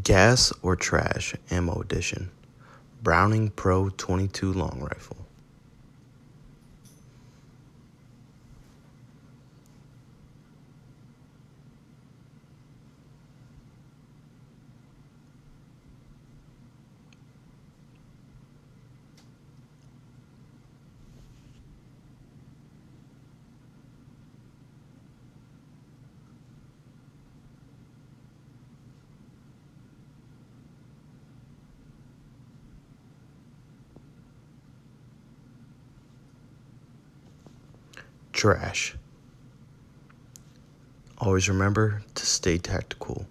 Gas or trash ammo edition. Browning Pro 22 long rifle. Trash. Always remember to stay tactical.